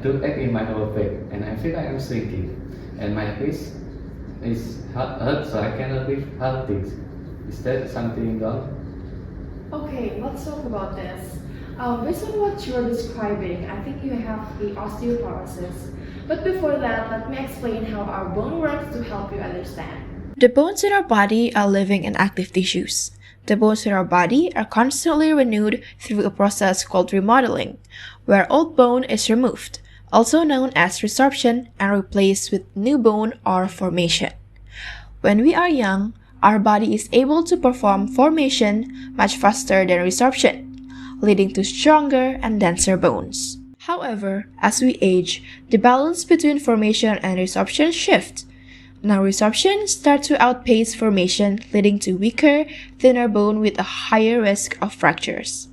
took egg in my lower back, and I feel like I'm shrinking, and my face is hurt, so I cannot lift hard things. Is there something wrong? Okay, let's talk about this. Based on what you're describing, I think you have the osteoporosis. But before that, let me explain how our bone works to help you understand. The bones in our body are living and active tissues. The bones in our body are constantly renewed through a process called remodeling, where old bone is removed, also known as resorption, and replaced with new bone or formation. When we are young, our body is able to perform formation much faster than resorption, leading to stronger and denser bones. However, as we age, the balance between formation and resorption shifts. Now resorption starts to outpace formation, leading to weaker, thinner bone with a higher risk of fractures.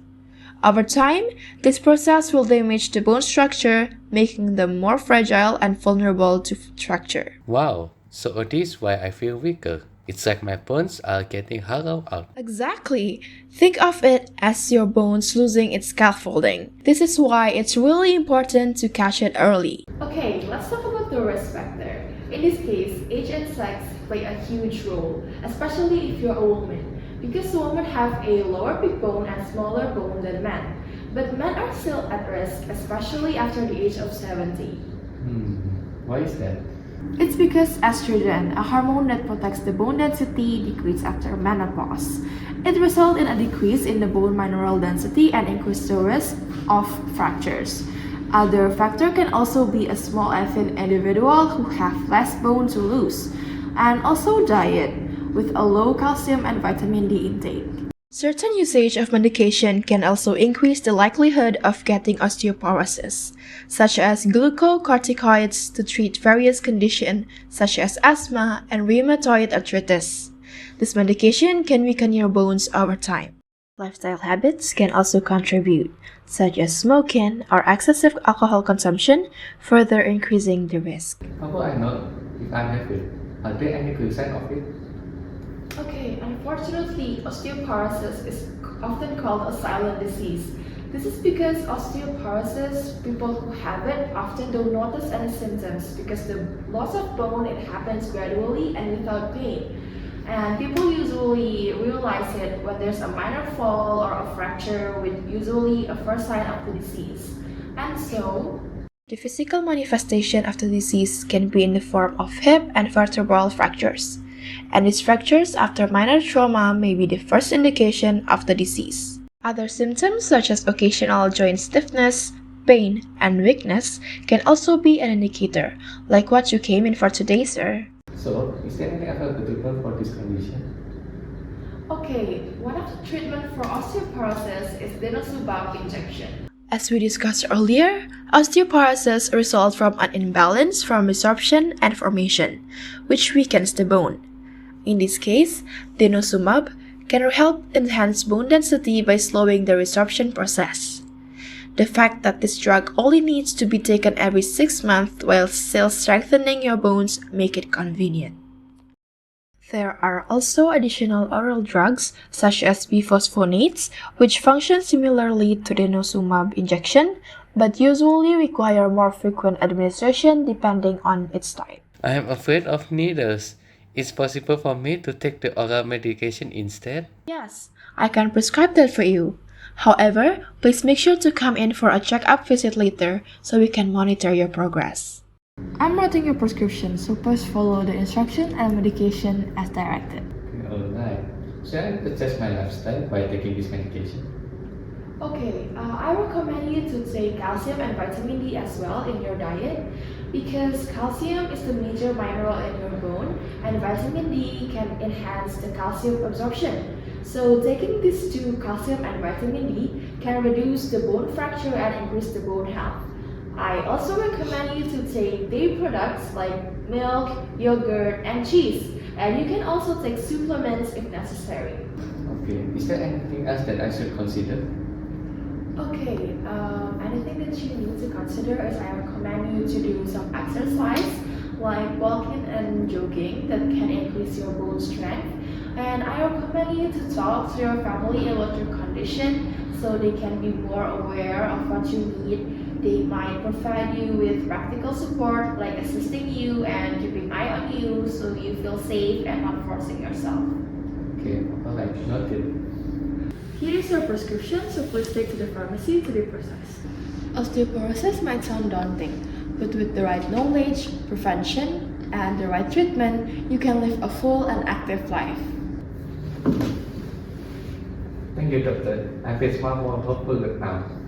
Over time, this process will damage the bone structure, making them more fragile and vulnerable to fracture. Wow, so this is why I feel weaker. It's like my bones are getting hollowed out. Exactly. Think of it as your bones losing its scaffolding. This is why it's really important to catch it early. Okay, let's talk about the risk factor. In this case, age and sex play a huge role, especially if you're a woman, because women have a lower big bone and smaller bone than men. But men are still at risk, especially after the age of 70. Why is that? It's because estrogen, a hormone that protects the bone density, decreases after menopause. It results in a decrease in the bone mineral density and increases the risk of fractures. Other factor can also be a small and thin individual who have less bone to lose, and also diet with a low calcium and vitamin D intake. Certain usage of medication can also increase the likelihood of getting osteoporosis, such as glucocorticoids to treat various conditions such as asthma and rheumatoid arthritis. This medication can weaken your bones over time. Lifestyle habits can also contribute, such as smoking or excessive alcohol consumption, further increasing the risk. How do I know if I'm healthy? Are there any clear signs of it? Okay, unfortunately, osteoporosis is often called a silent disease. This is because osteoporosis, people who have it often don't notice any symptoms because the loss of bone, it happens gradually and without pain. And people usually realize it when there's a minor fall or a fracture, with usually a first sign of the disease. And so, the physical manifestation of the disease can be in the form of hip and vertebral fractures, and these fractures after minor trauma may be the first indication of the disease. Other symptoms such as occasional joint stiffness, pain, and weakness can also be an indicator, like what you came in for today, sir. So, is there any available treatment for this condition? okay, one of the treatments for osteoporosis is denosumab injection. As we discussed earlier, osteoporosis results from an imbalance from resorption and formation, which weakens the bone. In this case, denosumab can help enhance bone density by slowing the resorption process. The fact that this drug only needs to be taken every 6 months while still strengthening your bones make it convenient. There are also additional oral drugs such as bisphosphonates, which function similarly to denosumab injection, but usually require more frequent administration depending on its type. I am afraid of needles. Is it possible for me to take the oral medication instead? Yes, I can prescribe that for you. However, please make sure to come in for a check-up visit later so we can monitor your progress. I'm writing your prescription, so please follow the instruction and medication as directed. Alright. Should I adjust my lifestyle by taking this medication? Okay, I recommend you to take calcium and vitamin D as well in your diet, because calcium is the major mineral in your bone and vitamin D can enhance the calcium absorption. So taking these two, calcium and vitamin D, can reduce the bone fracture and increase the bone health. I also recommend you to take dairy products like milk, yogurt, and cheese, and you can also take supplements if necessary. Okay. Is there anything else that I should consider? Okay, anything that you need to consider is I recommend you to do some exercise like walking and jogging that can increase your bone strength. And I recommend you to talk to your family about your condition so they can be more aware of what you need day might provide you with practical support like assisting you and keeping eye on you so you feel safe and not forcing yourself. Okay, alright, noted. Here is your prescription, so please take to the pharmacy to be processed. Osteoporosis might sound daunting, but with the right knowledge, prevention, and the right treatment, you can live a full and active life. Thank you, doctor. I feel far more hopeful now.